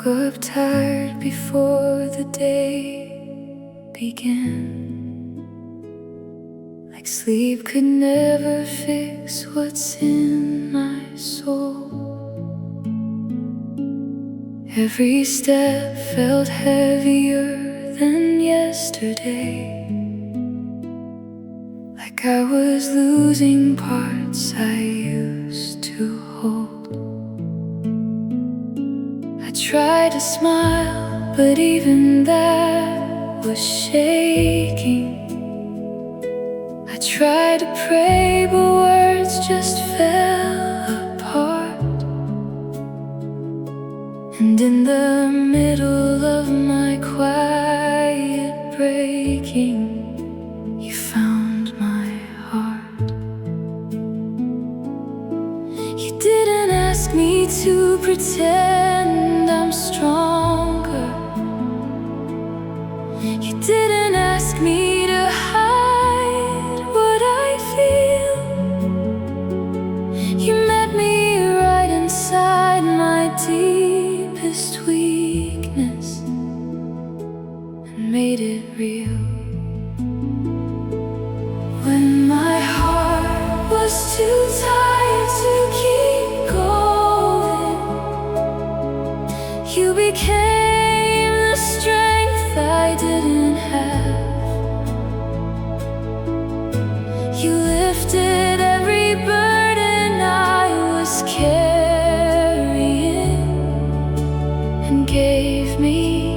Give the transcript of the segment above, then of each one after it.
woke up tired before the day began. Like sleep could never fix what's in my soul. Every step felt heavier than yesterday, like I was losing parts I used to hold. I tried to smile, but even that was shaking. I tried to pray, but words just fell apart. And in the middle of my quiet breaking, you found my heart. You didn't ask me to pretend I'm stronger. You didn't ask me to hide what I feel. You met me right inside my deepest weakness and made it real. When my heart was too tired to keep going, you became the strength I didn't have. You lifted every burden I was carrying and gave me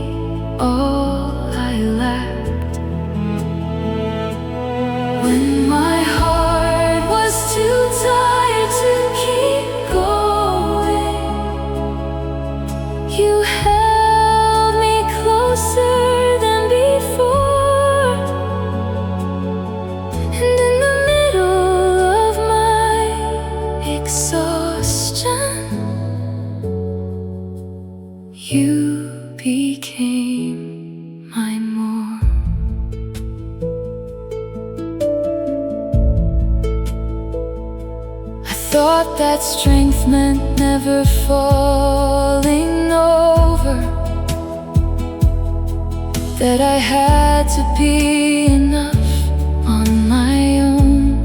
all I lacked. When my heart was too tired to keep going, you held me closer than before. And in the middle of my exhaustion, you became my more. I thought that strength meant never falling over, that I had to be enough on my own.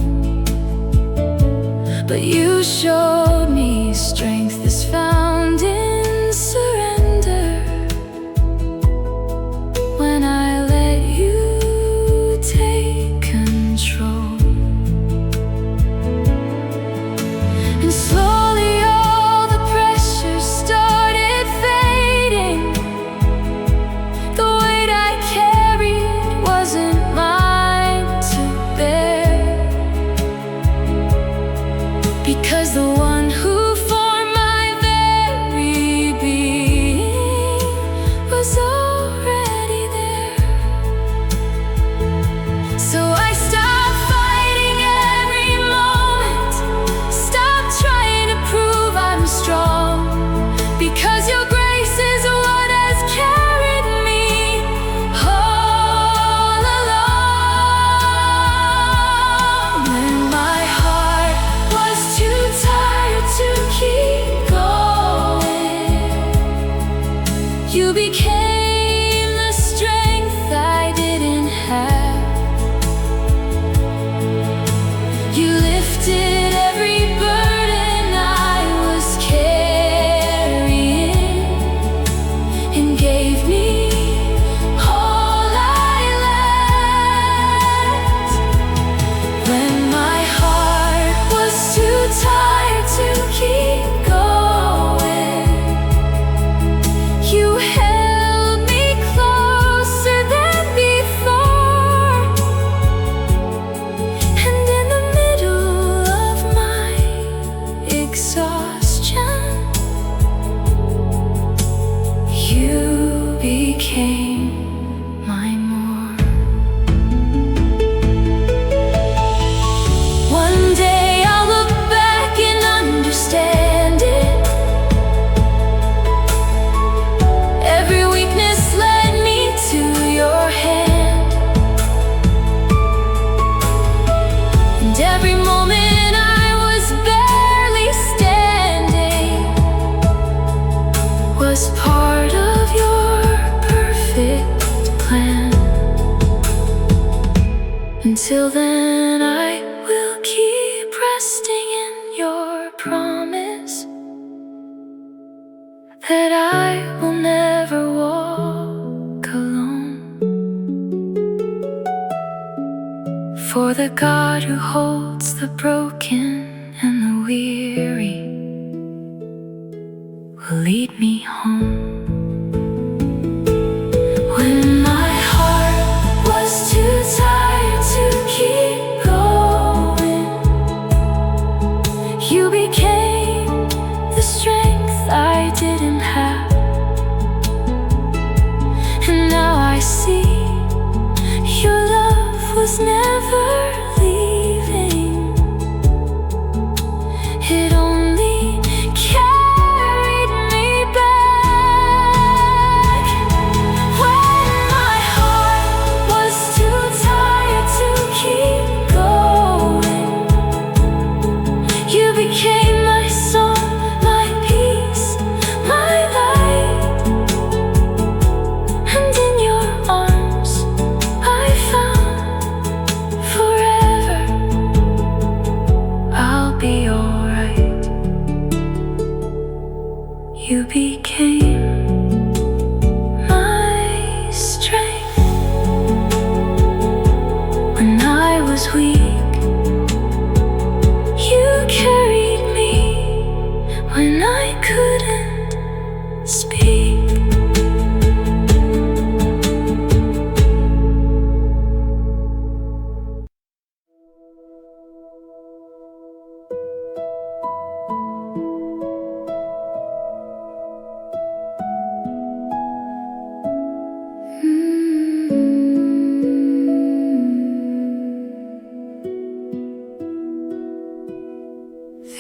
But you showed me strength is found in surrender. When I let you take control, and slowly all the pressure started fading. The weight I carried wasn't mine to bear, because the one who formed my very being was already there. So I stopped fighting every moment, stopped trying to prove I'm strong, because your grace is what has carried me all along. When my heart was too tired to keep going, you became the strength I didn't have. You lifted every burden I was carrying and gave me all I lacked. When my heart was too tired to keep going, you held Till then I will keep resting in your promise that I will never walk alone. For the God who holds the broken and the weary will lead me home. When my heart was too tired to keep going, you became the strength I didn't have. And now I see your love was never leaving. It only carried me back. When my heart was too tired to keep going, you became my song, my peace, my light. And in your arms I found forever. I'll be alright. You became my strength when I was weak. You carried me when I couldn't speak.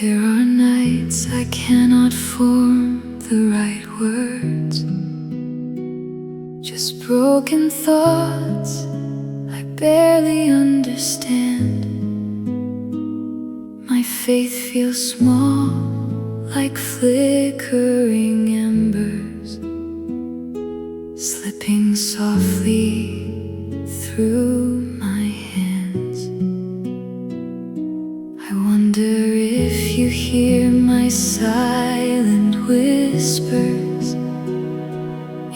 There are nights I cannot form the right words, just broken thoughts I barely understand. My faith feels small, like flickering embers, slipping softly through my hands. I wonder if you hear my silent whispers,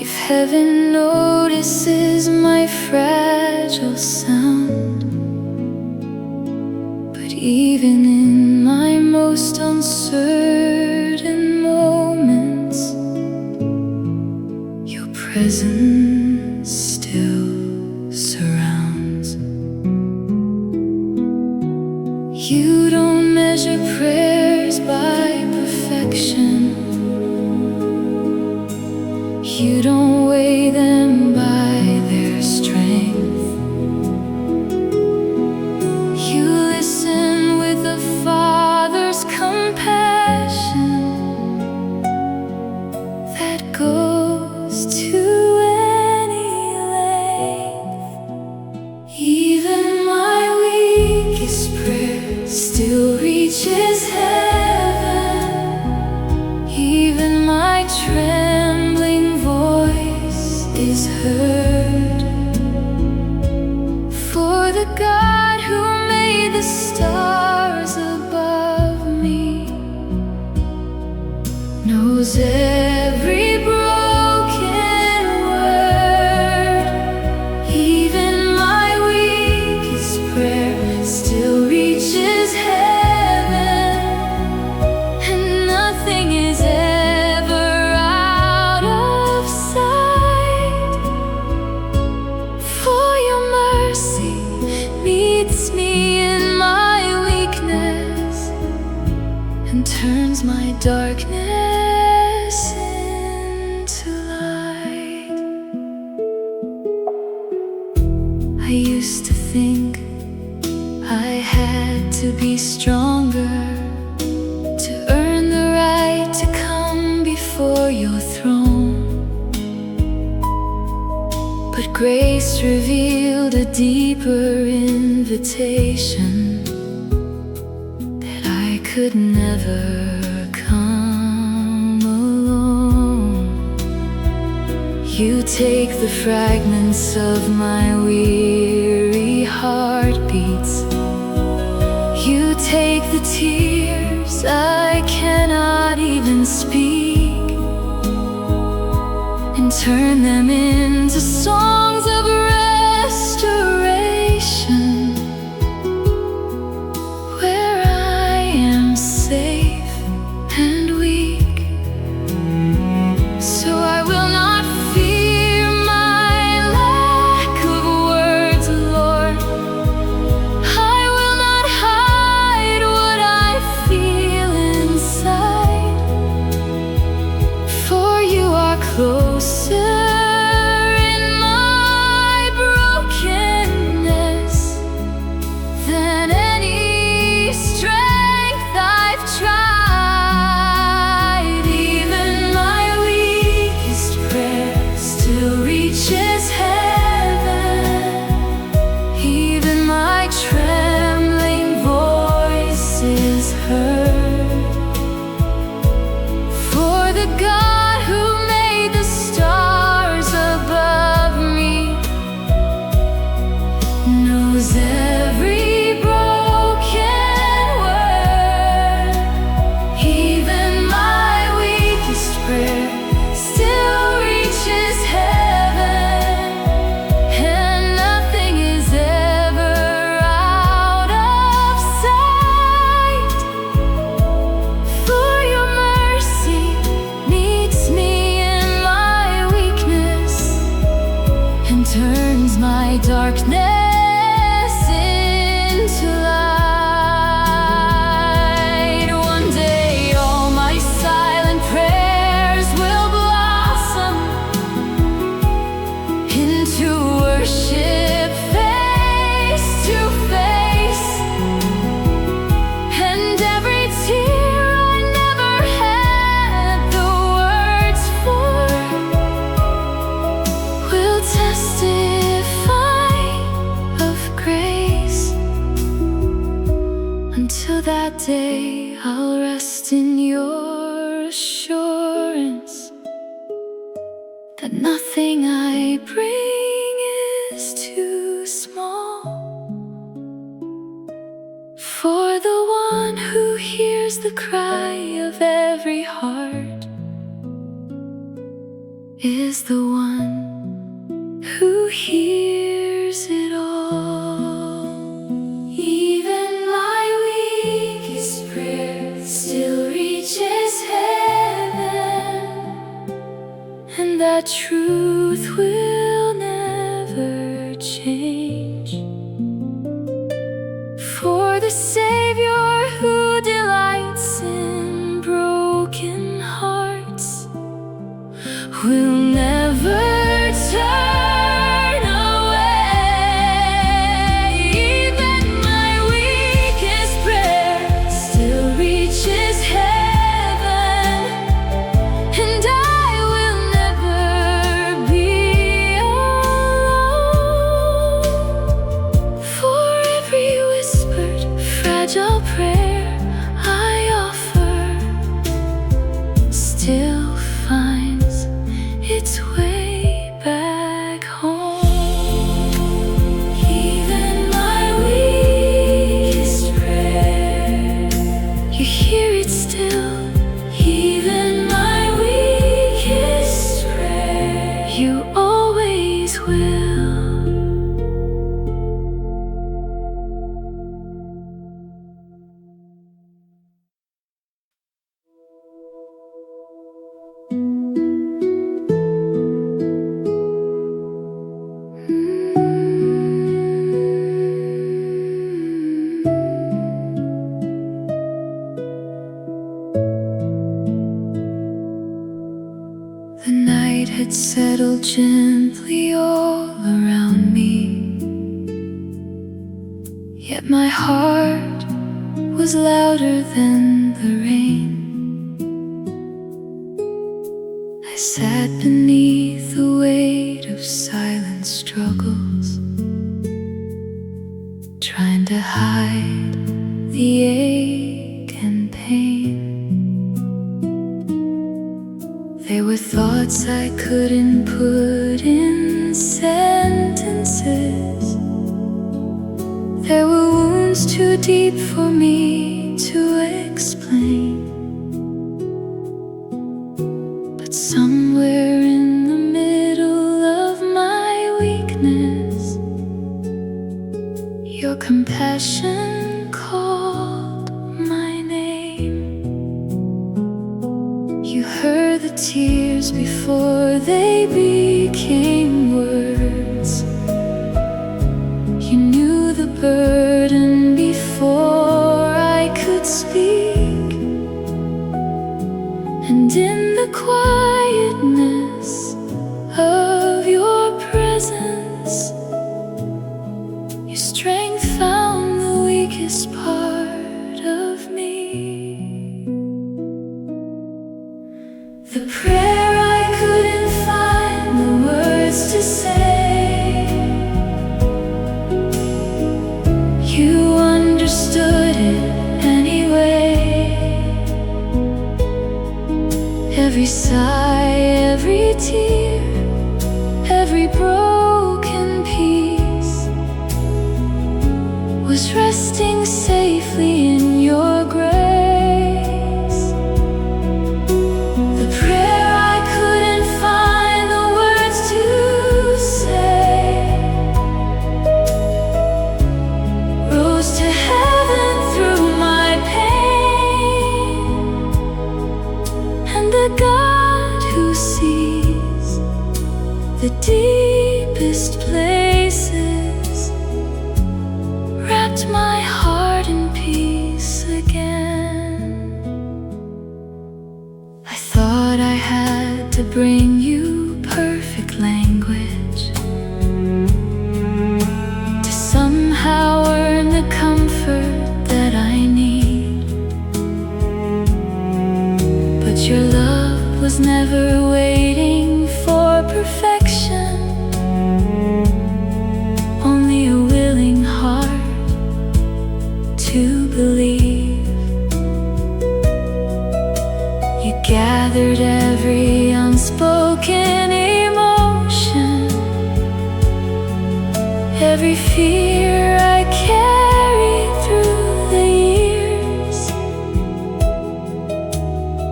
if heaven notices my fragile sound. But even in my most uncertain moments, your presence still surrounds. You don't measure prayers by perfection. You don't weigh them by their strength. You listen with a father's compassion that goes to any length. Even my weakest prayer still reaches heaven. Even my trembling voice is heard. For the God who made the stars above me knows every broken word. Even my weakest prayer still reaches heaven, and nothing is ever out of sight. For your mercy meets me in my weakness and turns my darkness into light. I used to think I had to be stronger to earn the right to come before your throne. But grace revealed a deeper invitation, that I could never come alone. You take the fragments of my weary heart heartbeats. You take the tears I cannot even speak and turn them into songs of restoration, where I am safe and weak. So I will not fear my lack of words, Lord. I will not hide what I feel inside, for you are closer in my brokenness than any strength I've tried. Even my weakest prayer still reaches heaven. Even my trembling voice is heard. For the God who made the stars above me knows every broken word. Even my weakest prayer still reaches heaven, and nothing is ever out of sight. For your mercy meets me in my weakness and turns my darkness into light. One day all my silent prayers will blossom into worship face to face, and every tear I never had the words for will testify of grace. Until that day, I'll rest in your assurance that nothing I bring is too small. For the one who hears the cry of every heart is the one who hears it all. Even my weakest prayer still reaches heaven, and that truth will never change. For the Savior who delights in broken hearts will never turn away. Even my weakest prayer still reaches heaven, and I will never be alone. For every whispered, fragile prayer I offer still finds its way back home. Even my weakest prayer, you hear it still. Even my weakest prayer, you always will. The night had settled gently all around me, yet my heart was louder than the rain. I sat beneath the weight of silent struggles, trying to hide the ache and pain. They were thoughts I couldn't put in sentences, There were wounds too deep for me to explain, but somewhere in the middle of my weakness, your compassion called my name. You heard the tears before they became words. You knew the burden before I could speak. And in the quietness of your presence, your strength found the weakest part of me. The prayer I couldn't find the words to say, you understood it anyway. Every sigh, every tear, every broken piece was resting safely in your grace. The prayer I couldn't find the words to say rose to heaven through my pain. And the God who sees the deepest places wrapped my heart in peace again. I thought I had to bring you perfect language to somehow earn the comfort that I need, but your love was never waiting for perfection, only a willing heart to believe. You gathered every unspoken emotion, every fear I carried through the years,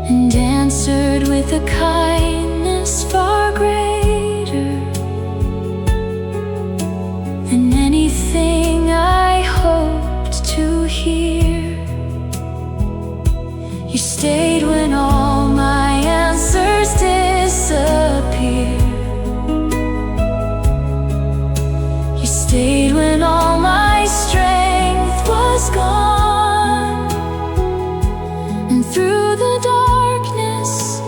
and answered with a kindness far greater than anything I hoped to hear. You stayed when all my answers disappeared. You stayed when all my strength was gone. And through the darkness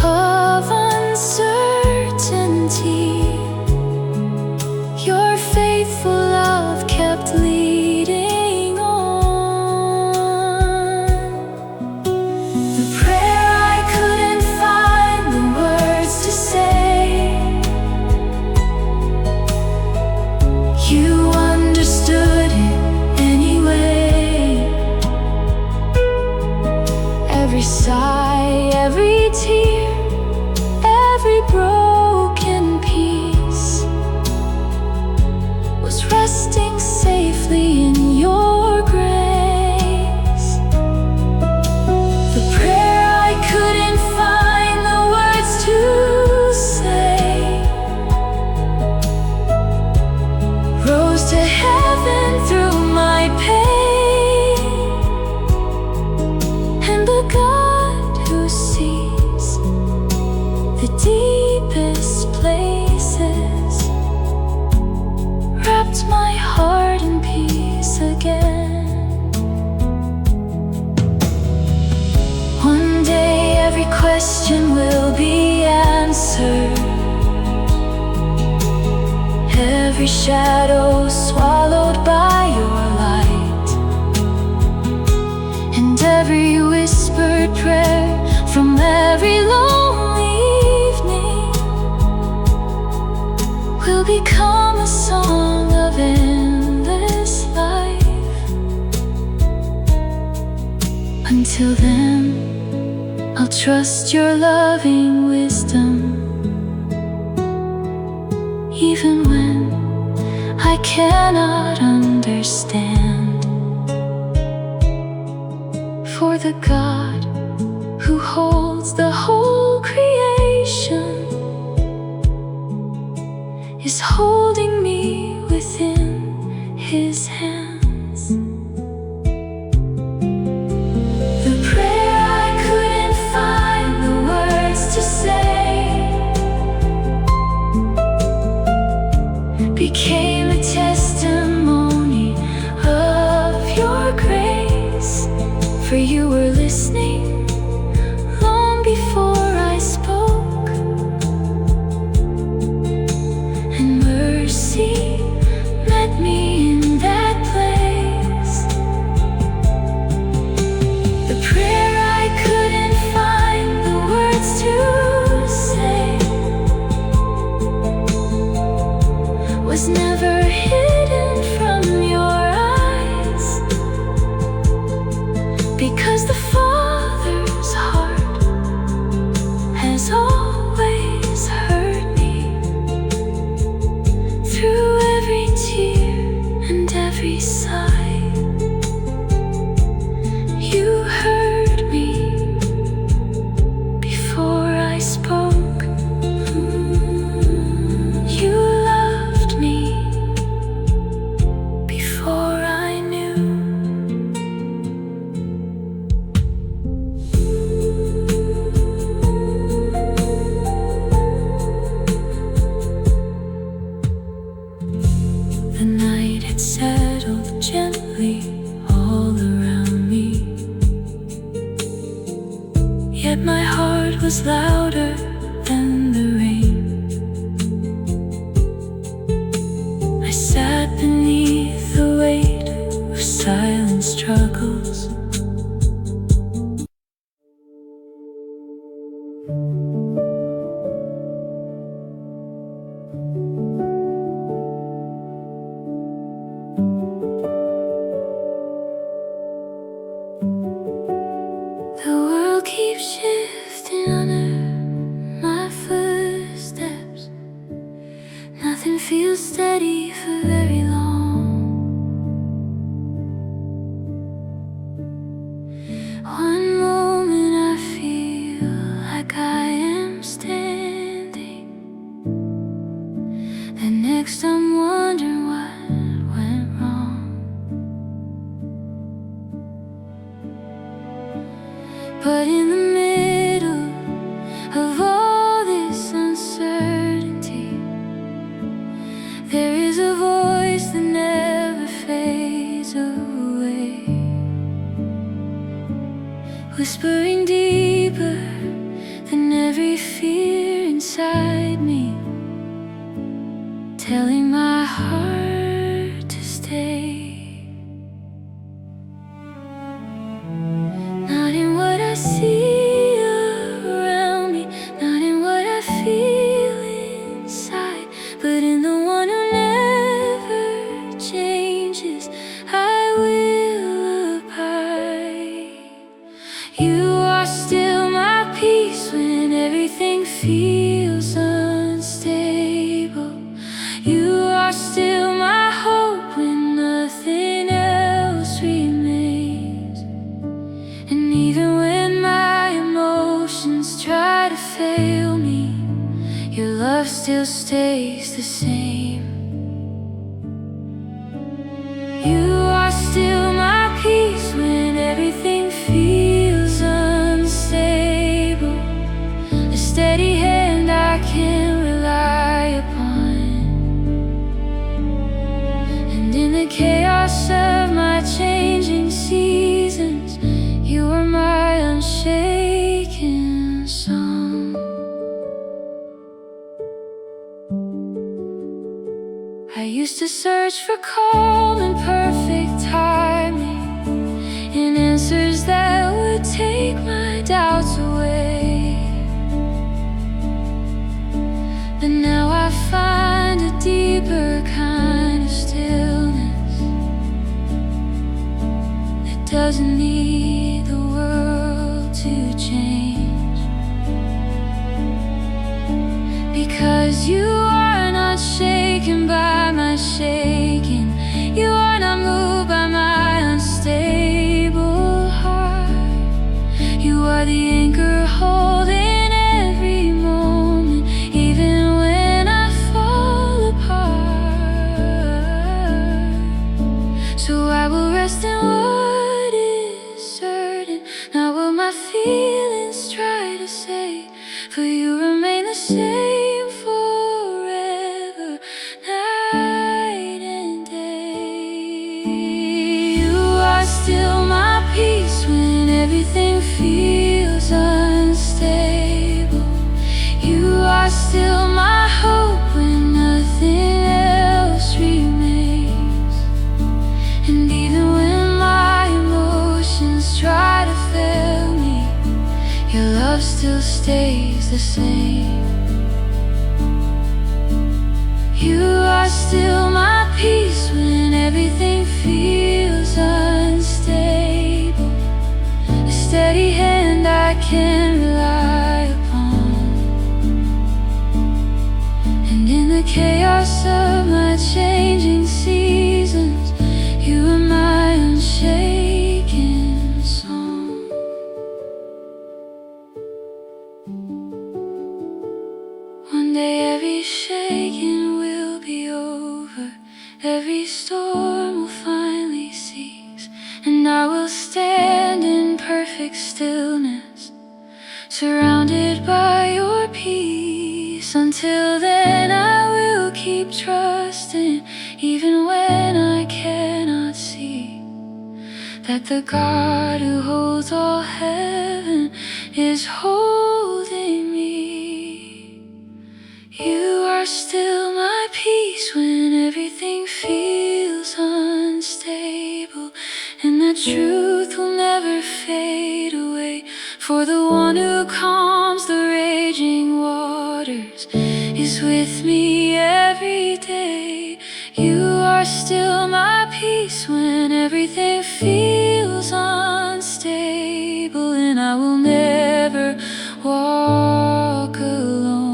of uncertainty, your faithful love kept leading on. The prayer I couldn't find the words to say, you understood it anyway. Every sigh, every tear, every broken piece was resting safely in your grace. The prayer I couldn't find the words to say rose to heaven through my pain. And the God who sees the deepest places wrapped my heart in peace again. One day every question will be answered, every shadow swallowed by your light, and every whispered prayer from every lonely evening will become a song of endless life. Until then, I'll trust your loving wisdom, even when I cannot understand. For the God who holds the whole creation is holding me within His hands. The prayer I couldn't find the words to say became a testimony of your grace. For you were listening long before I spoke, and mercy met me in that place. The prayer I couldn't find the words to say was never hidden from your eyes, because the Father's heart has always heard me through every tear and every sigh. You heard me before I spoke. You loved me before I knew. The night had settled gently all around me, yet my heart was louder than the rain. I sat beneath the weight of silent struggles. The world keeps shifting under my footsteps. Nothing feels steady for very long. One moment I feel like I am standing, the next I'm wondering what went wrong. But in the middle of all this uncertainty, there is a voice that never fades away, whispering deeper than every fear inside me, telling my heart to stay. Not in what I see around me, not in what I feel inside, but in the one who never changes, I will abide. You are still my peace when everything feels unstable. You are still my hope when nothing else remains. And even when my emotions try to fail me, your love still stays the same. You are still my peace when everything feels unstable, a steady hand I can rely upon. And in the chaos of my changing seasons, you are my unshaken song. I used to search for calm and perfect timing, and answers that would take my doubts away. But now I find a deeper kind of stillness that doesn't need the world to change, because you are not shaken by my shake. but you remain the same forever, night and day. You are still my peace when everything feels unstable. You are still my hope when nothing else remains. And even when my emotions try to fail me, your love still stays the same. You are still my peace when everything feels unstable, a steady hand I can rely upon. And in the chaos of my changing seasons, you are my unshaken song. One day every shaking will be over, every storm will finally cease, and I will stand in perfect stillness, surrounded by your peace. Until then I will keep trusting, even when I cannot see, that the God who holds all heaven is holding me. You are still my peace when everything feels unstable, and that truth will never fade away. For the one who calms the raging waters is with me every day. You are still my peace when everything feels unstable, and I will never walk alone.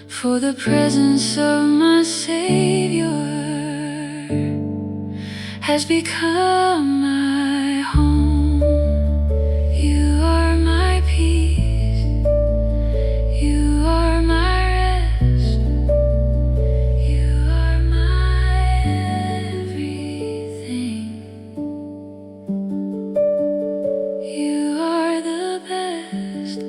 For the presence of my Savior has become my home. You are my peace, you are my rest, you are my everything. You are the best.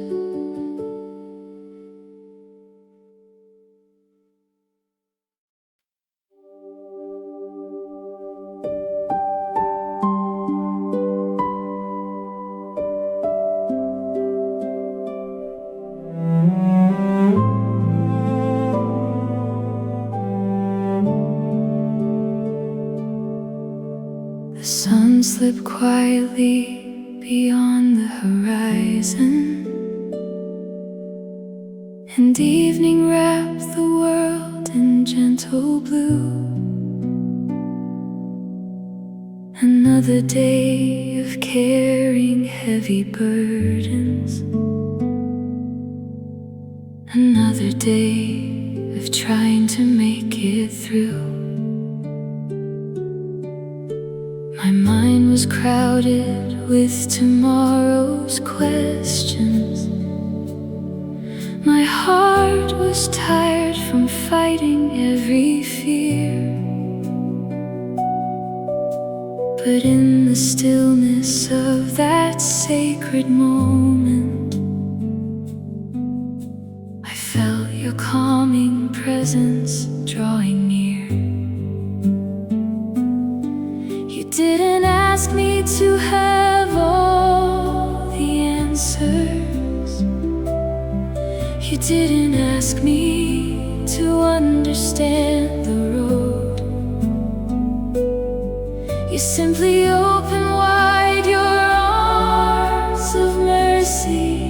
The sun slipped quietly beyond the horizon, and evening wrapped the world in gentle blue. Another day of carrying heavy burdens, another day of trying to make it through. My mind was crowded with tomorrow's questions. My heart was tired from fighting every fear. But in the stillness of that sacred moment, I felt your calming presence drawing near. You didn't ask me to have all the answers. You didn't ask me to understand the road. You simply opened wide your arms of mercy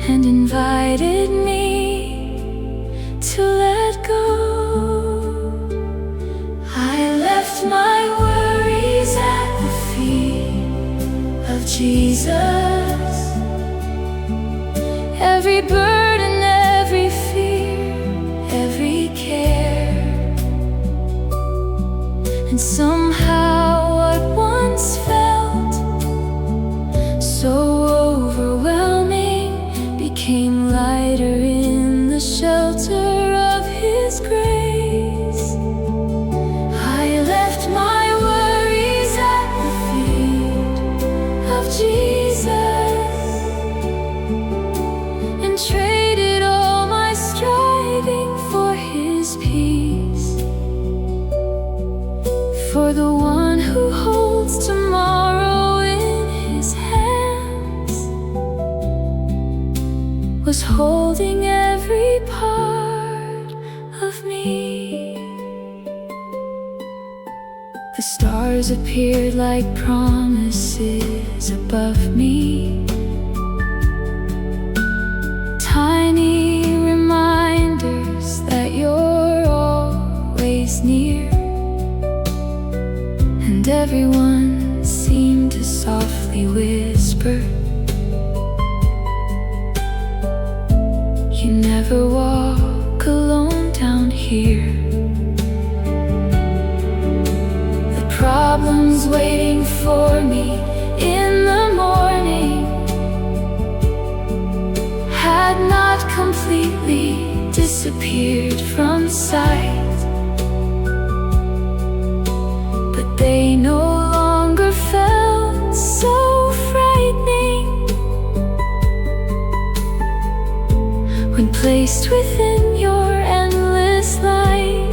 and invited me to let go. I left my worries at the feet of Jesus. Every burden, every fear, every care. And somehow what once felt so overwhelming became lighter in the shelter of His grace. I left my worries at the feet of Jesus. Jesus, and traded all my striving for His peace, for the one who holds tomorrow in His hands, was holding every part of me. The stars appeared like promises above me, tiny reminders that you're always near. And everyone seemed to softly whisper, you never walk alone down here. The problems waiting for me in the morning had not completely disappeared from sight, but they no longer felt so frightening when placed within your endless light.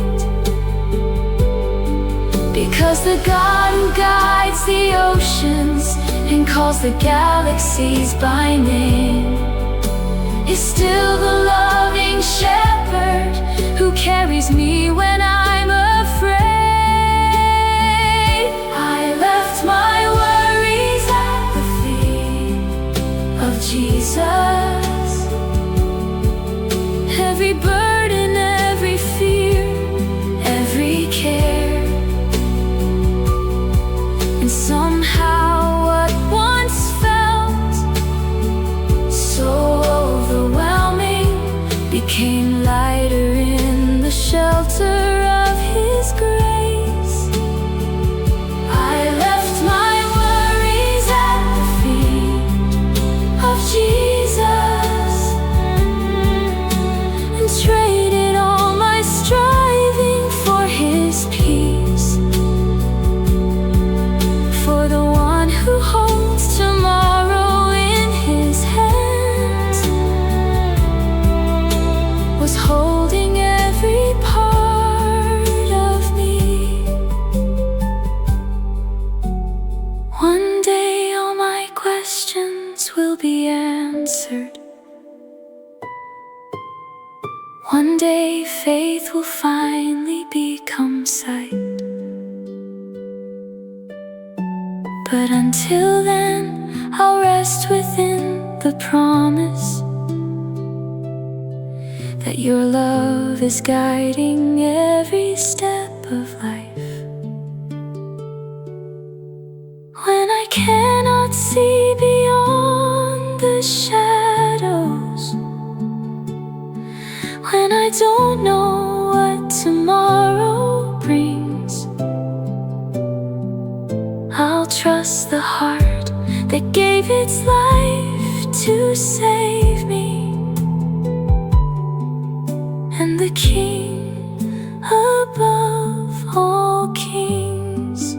Because the God who guides the oceans and calls the galaxies by name is still the loving shepherd who carries me when I'm afraid. I left my worries at the feet of Jesus. Every burden, every fear, every care, and somehow what once felt so overwhelming became lighter in the shelter of His grace. I left my worries at the feet of Jesus, and traded all my striving for His peace, for the one who holds tomorrow in His hands, was holding every part of me. One day all my questions will be answered. One day faith will finally become sight. But until then, I'll rest within the promise that your love is guiding every step of life. When I cannot see beyond the shadows, when I don't know what tomorrow brings, I'll trust the heart that gave its life to save me, and the King above all kings.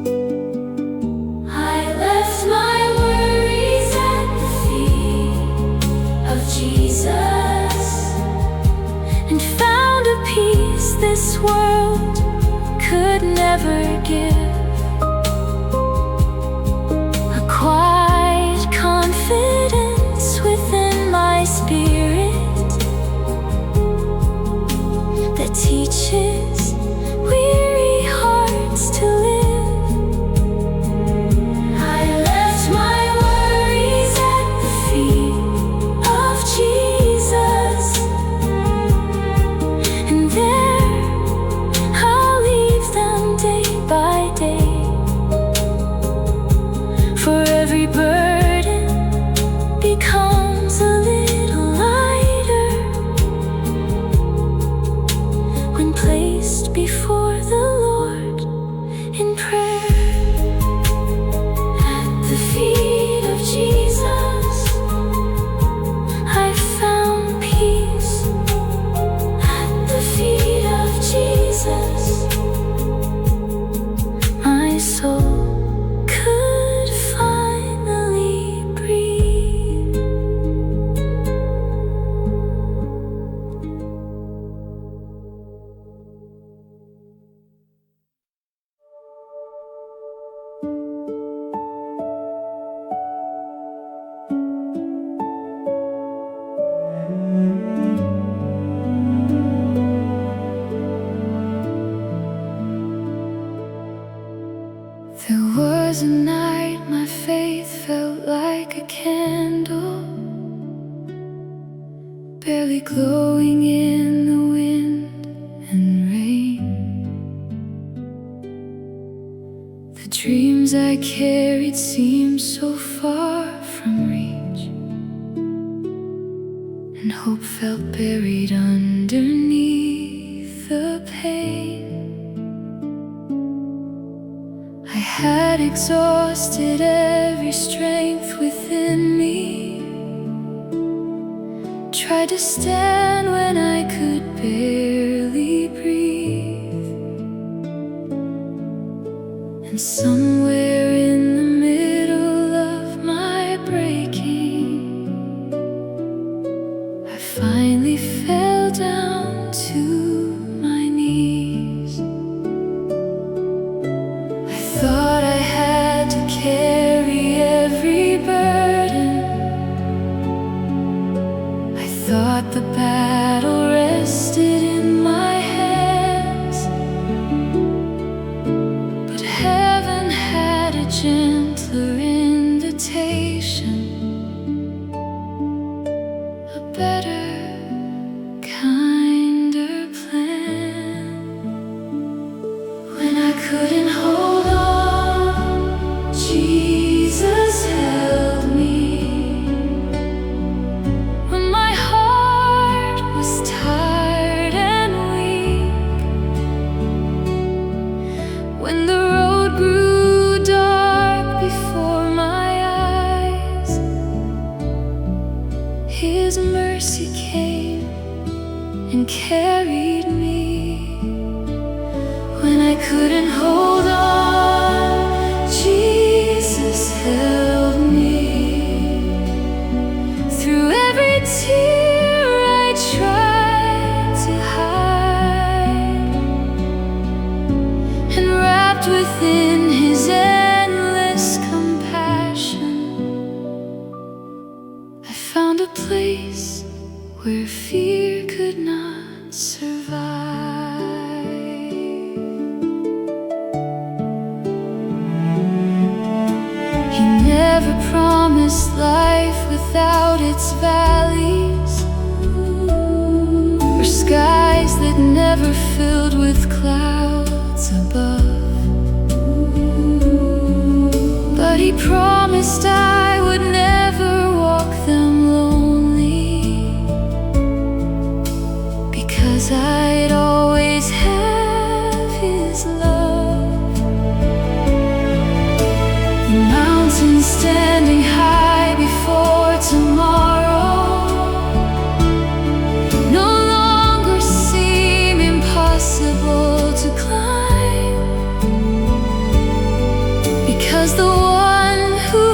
I left my worries at the feet of Jesus, and found a peace this world could never give. A quiet confidence within my spirit that teaches weary hearts to live. I left my worries at the feet of Jesus, and there I'll leave them day by day. barely glowing in the wind and rain. The dreams I carried seemed so far from reach, and hope felt buried underneath the pain. I had exhausted every strength within me, tried to stand when I could barely breathe. And somewhere in the middle of my breaking, I finally fell down to my knees. I thought I had to carry every burden. I thought the battle rested in my hands, but heaven had a gentler invitation, a better, kinder plan. When I couldn't hold on, Jesus held me. When my heart was tired and weak, when the road grew dark before my eyes, His mercy came and carried me. When I couldn't hold on, Jesus held me. Through every tear I tried to hide, and wrapped within His endless compassion, I found a place where fear could not survive. He never promised life without its valleys, or skies that never filled with clouds above. But He promised I would never walk them lonely, because I'd always have His love. The mountains standing high before tomorrow no longer seem impossible to climb, because the one who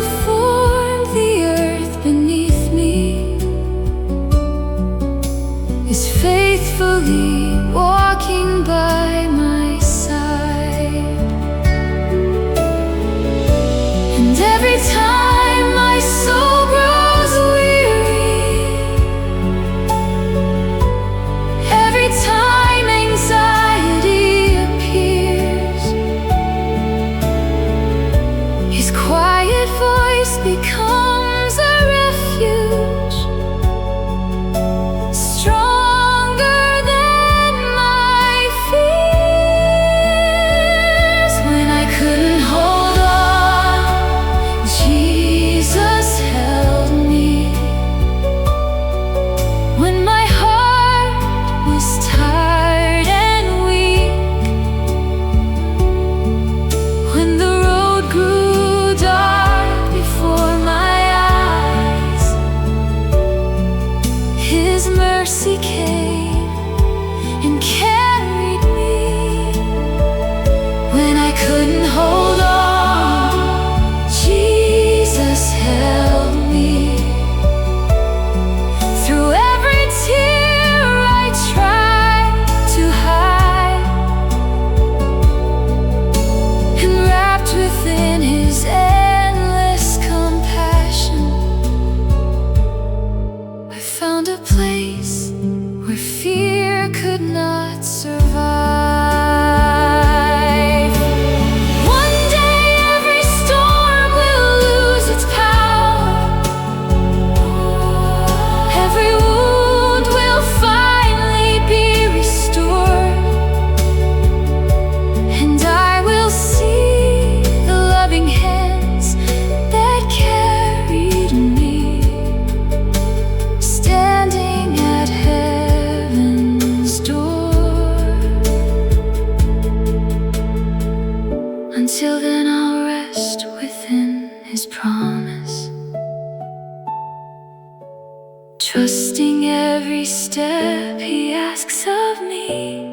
trusting every step He asks of me,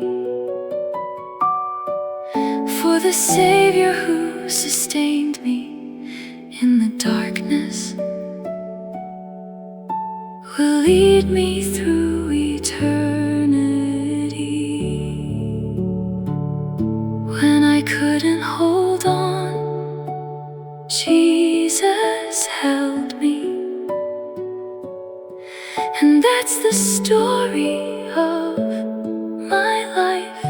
for the Savior who sustained me in the darkness will lead me through eternity. When I couldn't hold on, Jesus held me. And that's the story of my life.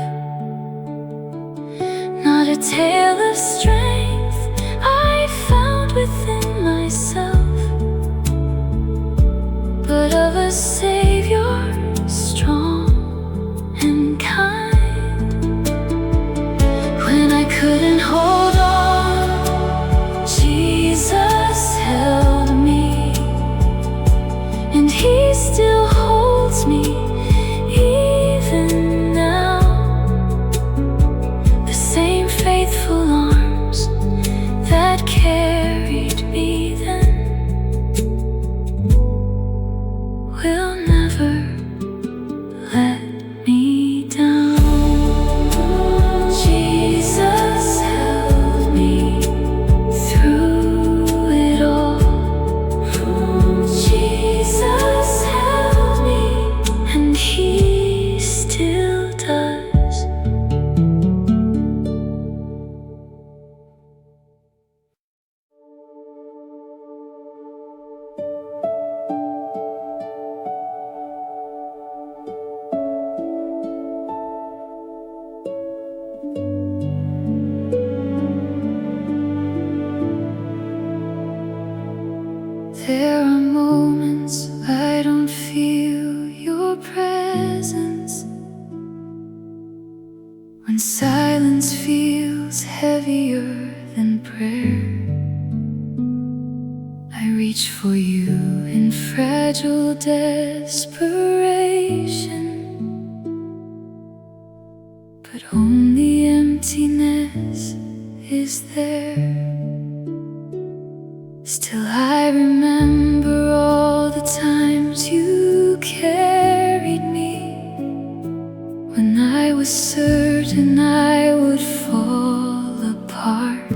Not a tale of strength I found within myself, but of a Savior strong and kind. When I couldn't hold on, Jesus held me, and He still holds me even now. The same faithful arms that carried me then will never let me down. Jesus held me through it all. Jesus held me, and He still does. There are moments I don't feel Your presence, when silence feels heavier than prayer. I reach for You in fragile desperation, but only emptiness is there. Still I remember all the times You carried me, when I was certain I would fall apart.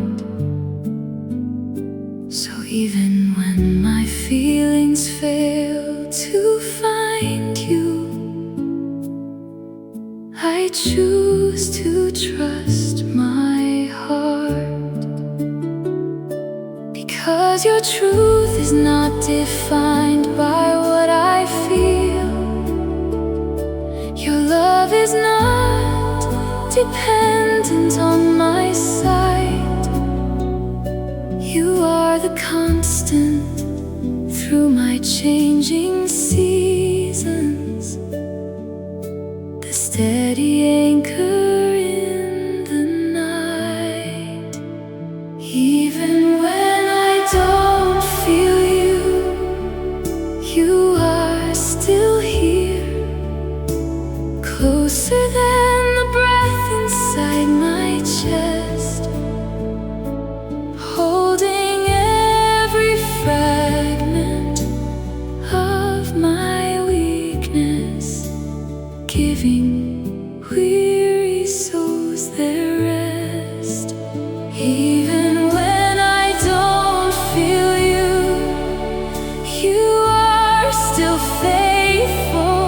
So even when my feelings fail to find You, I choose to trust my heart. Because Your truth is not defined by what I feel. Your love is not dependent on my sight. You are the constant through my changing seasons, the steady anchor in the night. Even when I don't feel You, You are still here, closer than the breath inside my chest, holding every fragment of my weakness, giving weary souls their rest. Even when I don't feel You, You are still faithful.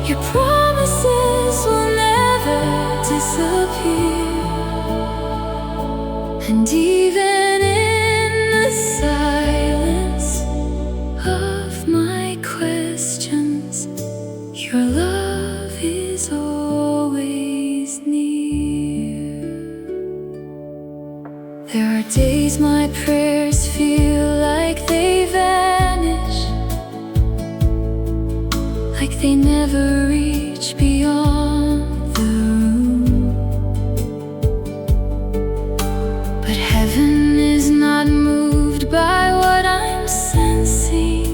Your promises will never disappear. And even in the silence of my questions, Your love is always near. There are days my prayers feel like they vanish, like they never reach beyond the room. But heaven is not moved by what I'm sensing.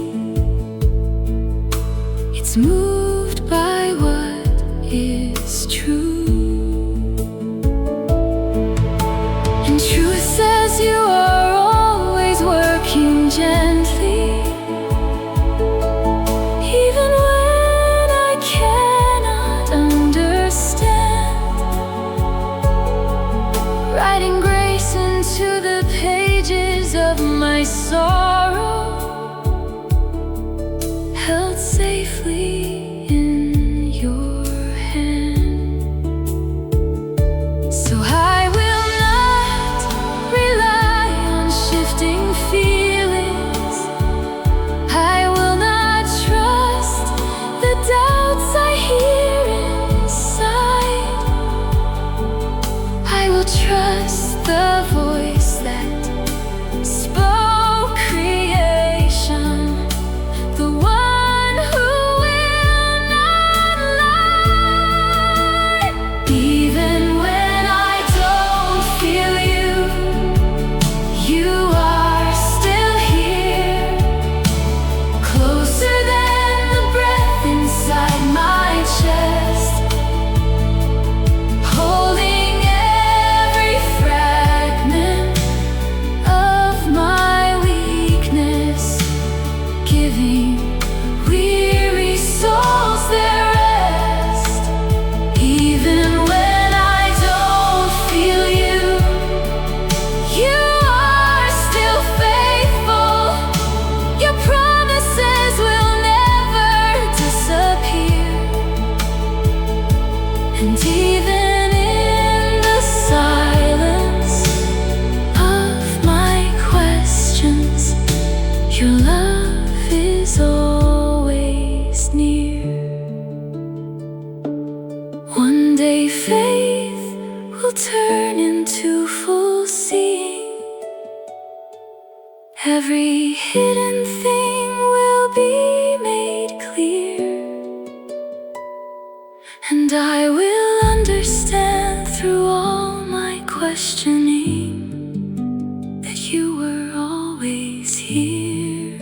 It's moved by what is true. And truth says You are always working gently it safely in your hand. So I will not rely on shifting feelings. I will not trust the doubts I hear inside. I will trust the voice that spoke creation, the one who will not lie. Even when I don't feel you, you are still here, closer than the breath inside my chest, holding every fragment of my weakness, giving weary souls their rest. Even when I don't feel you, you are still faithful. Your promises will never disappear. And even in the silence of my questions, your love is always near. One day faith will turn into full seeing. Every hidden thing will be made clear, and I will understand through all my questioning that you were always here.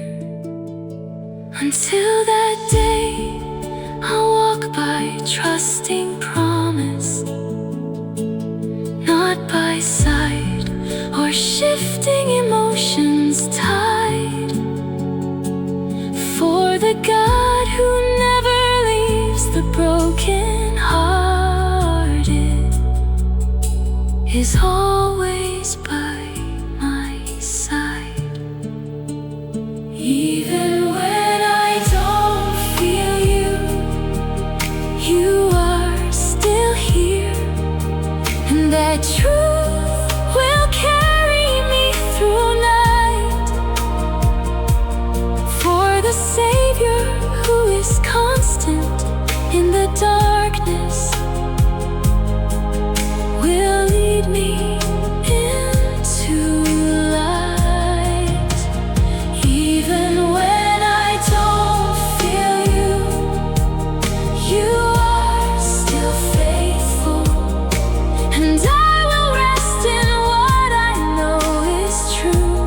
Until that day, I'll walk by trusting promise, not by sight or shifting emotions tide. For the God who never leaves the broken hearted is always by my side. Even when I don't feel you, you are still here, and that truth will carry me through night. For the Savior who is constant in the darkness will lead me into light. Even when I don't feel you, you are still faithful, and I will rest in what I know is true,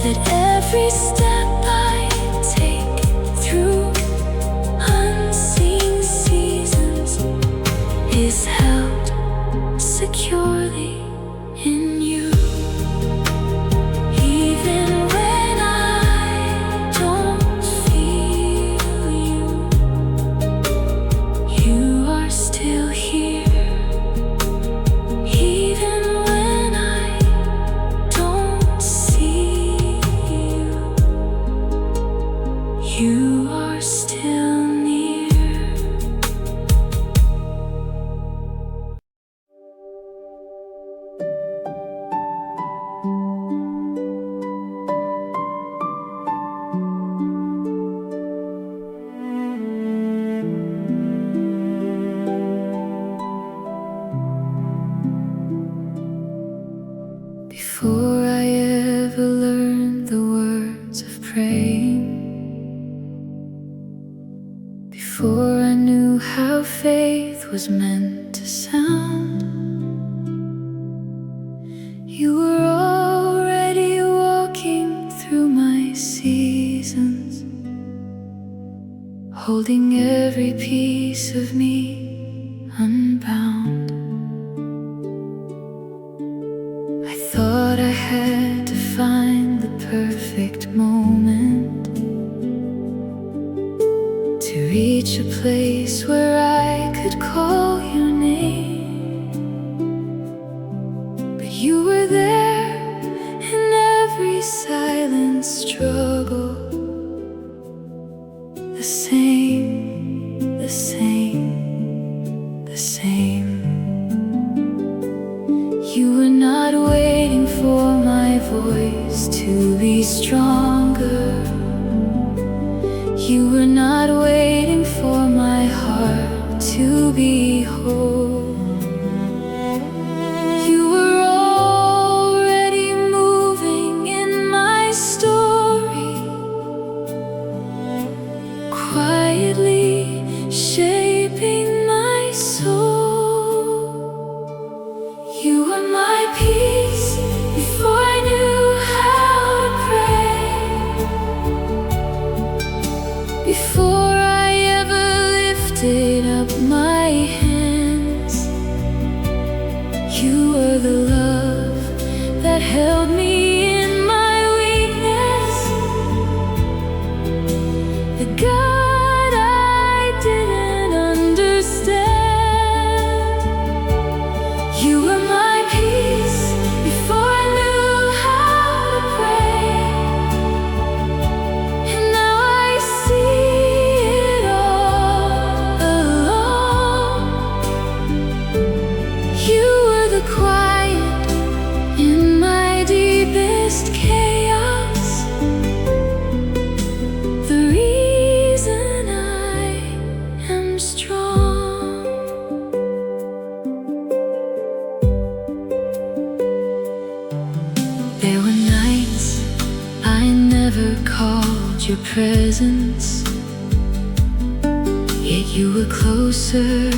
that every step I take through unseen seasons is held securely in you. Even when I don't feel you, you are still here. Even when I don't see you, you are still near. Before I ever learned the words of praying, before I knew how faith was meant to sound, you were already walking through my seasons, holding every piece of me unbound. I thought I had to find the perfect moment to reach a place where I could call your name. But you were there in every silent struggle, stronger. You were not waiting for my heart to be whole. You were already moving in my story, quietly shaping my soul. You were my peace before I knew how to pray, before I ever lifted up my hands. You were the love that held me in my weakness, the God I didn't understand. You were my peace before I knew how to pray, and now I see it all along. You were the quiet in my deepest chaos, the reason I am strong. There were nights I never called your presence, yet you were closer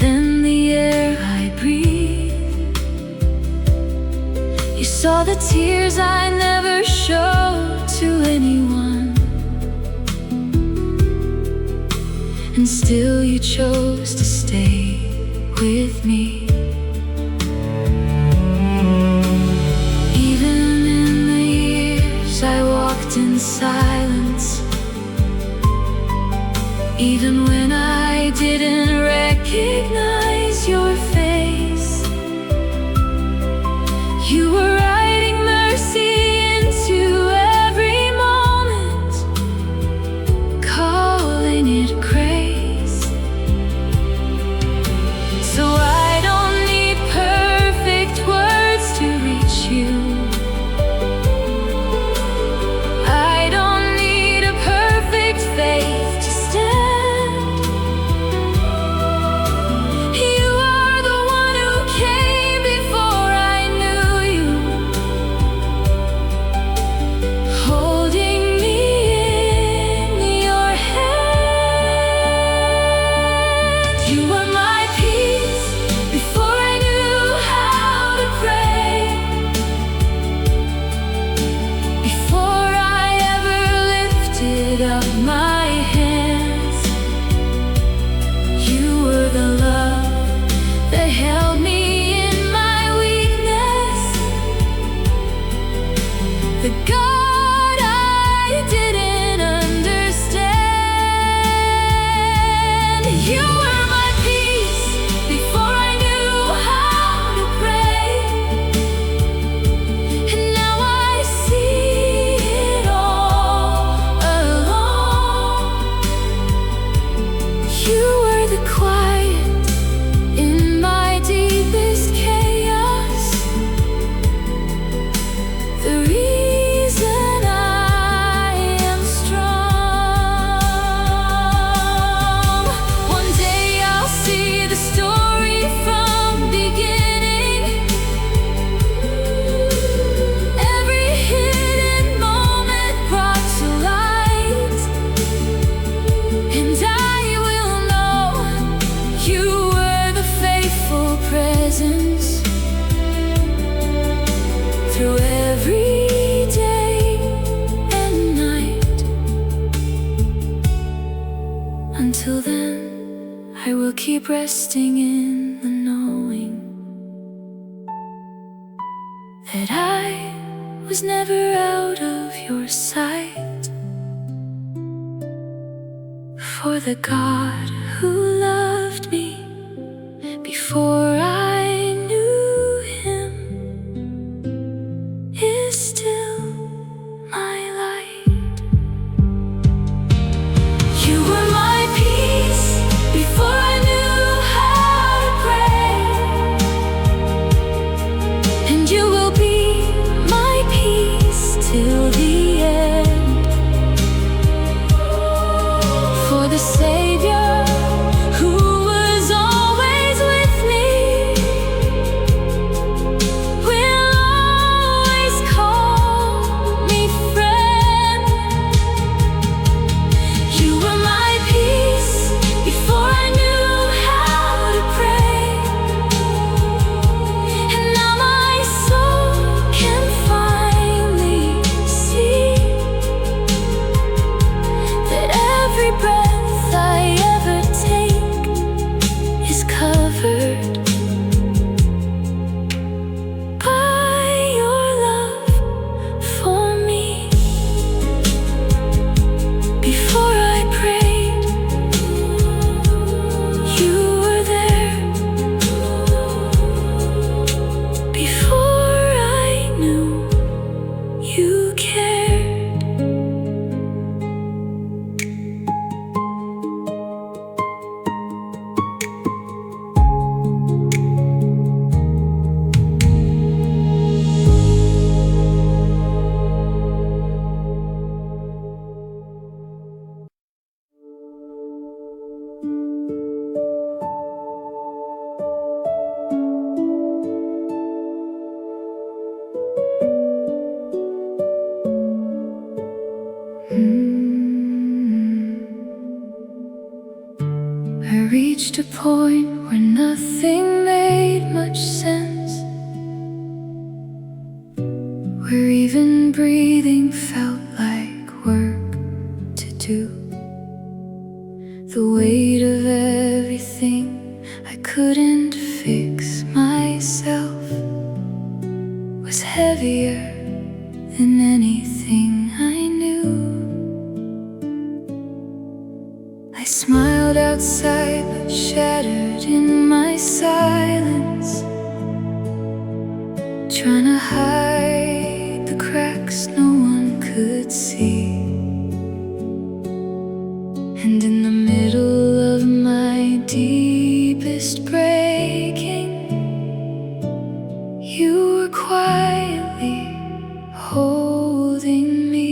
than the air I breathe. You saw the tears I never showed to anyone, and still you chose to stay with me. Even in the years I walked in silence, even when I didn't recognize your face, you were writing mercy into every moment, calling it grace. So I don't need perfect words to reach you. I don't need a perfect faith to stand. You are the one who came before I knew you, holding me in your hand. You were my peace before I knew how to pray, before I ever lifted up my hands. You were the love that held me in my weakness, the God I didn't understand. You were my peace before I knew how to pray, and now I see it all along. You were the quiet in my deepest chaos, the reason I am strong. One day I'll see the story from beginning, every hidden moment brought to light, and I will know you were the faithful presence through every day and night. Until then, I will keep resting in the knowing that I was never out of your sight. For the God who loved me before I knew him is still my light. You were my peace before I knew how to pray, and you will be my peace till the reached a point where nothing made much sense, where even breathing felt like work to do. The weight of everything I couldn't fix myself was heavier than anything I knew. I smiled outside but shattered in my silence, trying to hide the cracks no one could see. And in the middle of my deepest breaking, you were quietly holding me.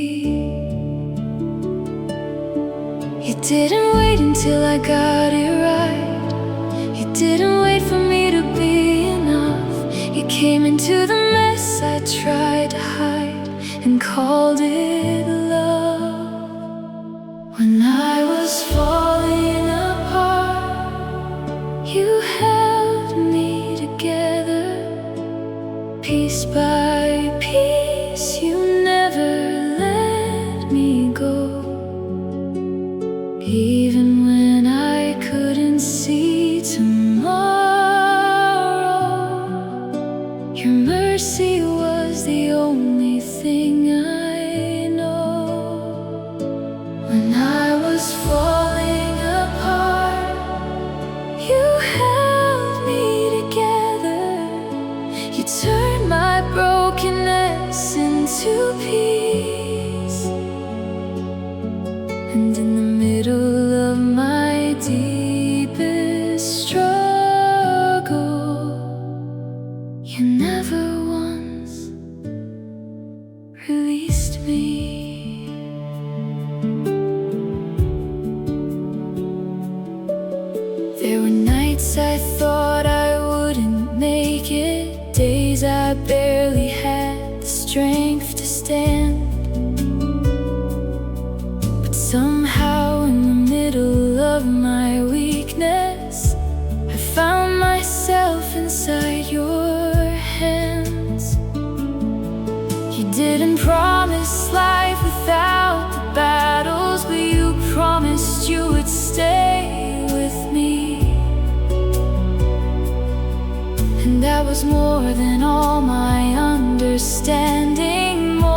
You didn't wait until I got it right. You didn't wait for me to be enough. You came into the mess I tried to hide and called it love. When I was falling apart, you held me together. Piece by piece, you never let me go. Even when I couldn't see tomorrow, your mercy was the only thing I know. When I was falling apart, you held me together. You turned my brokenness into peace. And in the middle of my deepest struggle, you never once released me. There were nights I thought I wouldn't make it, days I barely had the strength to stand. But somehow in the middle of my weakness, I found myself inside your hands. You didn't promise life without the battles, but you promised you would stay with me. And that was more than all my understanding.